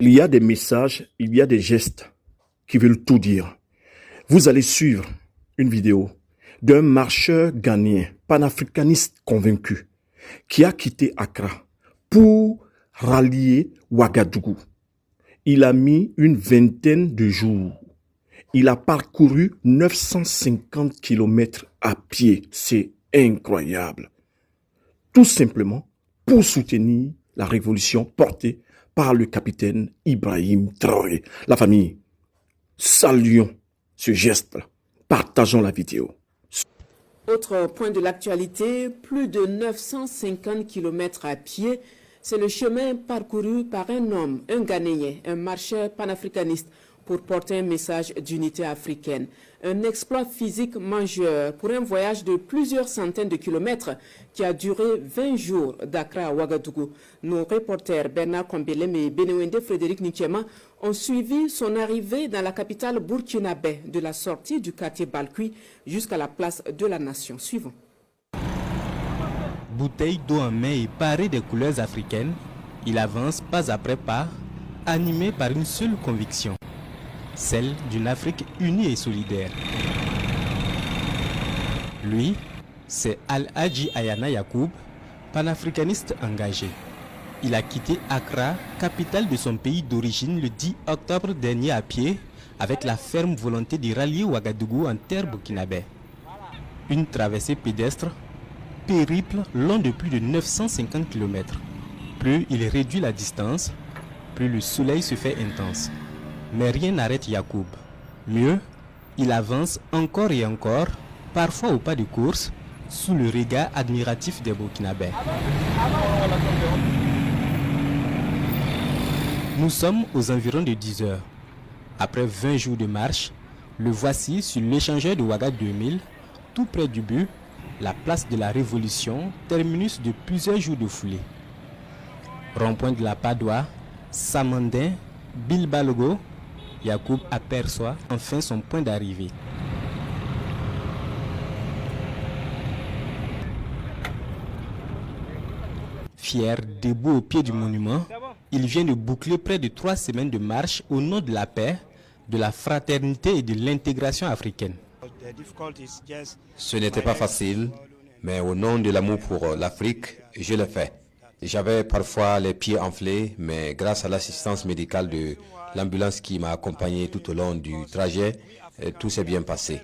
Il y a des messages, il y a des gestes qui veulent tout dire. Vous allez suivre une vidéo d'un marcheur ghanéen, panafricaniste convaincu, qui a quitté Accra pour rallier Ouagadougou. Il a mis une vingtaine de jours. Il a parcouru 950 km à pied. C'est incroyable. Tout simplement pour soutenir la révolution portée par le capitaine Ibrahim Traoré. La famille, saluons ce geste-là. Partageons la vidéo. Autre point de l'actualité, plus de 950 km à pied, c'est le chemin parcouru par un homme, un Ghanéen, un marcheur panafricaniste pour porter un message d'unité africaine. Un exploit physique majeur pour un voyage de plusieurs centaines de kilomètres qui a duré 20 jours d'Accra à Ouagadougou. Nos reporters Bernard Kombelem et Benewende Frédéric Nikiema ont suivi son arrivée dans la capitale burkinabé, de la sortie du quartier Balkui jusqu'à la place de la Nation. Suivons. Bouteille d'eau en main et parée des couleurs africaines, il avance pas après pas, animé par une seule conviction, celle d'une Afrique unie et solidaire. Lui, c'est Al-Hadji Ayana Yacoub, panafricaniste engagé. Il a quitté Accra, capitale de son pays d'origine, le 10 octobre dernier à pied, avec la ferme volonté de rallier Ouagadougou en terre burkinabé. Une traversée pédestre, périple long de plus de 950 km. Plus il réduit la distance, plus le soleil se fait intense. Mais rien n'arrête Yacoub. Mieux, il avance encore et encore, parfois au pas de course, sous le regard admiratif des Burkinabés. Nous sommes aux environs de 10 heures. Après 20 jours de marche, le voici sur l'échangeur de Ouaga 2000, tout près du but, la place de la Révolution, terminus de plusieurs jours de foulée. Rond-point de la Padoua, Samandin, Bilbalogo, Yacoub aperçoit enfin son point d'arrivée. Fier, debout au pied du monument, il vient de boucler près de 3 semaines de marche au nom de la paix, de la fraternité et de l'intégration africaine. Ce n'était pas facile, mais au nom de l'amour pour l'Afrique, je l'ai fait. J'avais parfois les pieds enflés, mais grâce à l'assistance médicale de l'ambulance qui m'a accompagné tout au long du trajet, tout s'est bien passé.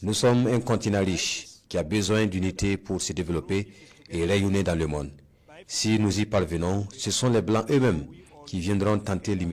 Nous sommes un continent riche qui a besoin d'unité pour se développer et rayonner dans le monde. Si nous y parvenons, ce sont les Blancs eux-mêmes qui viendront tenter l'immunité.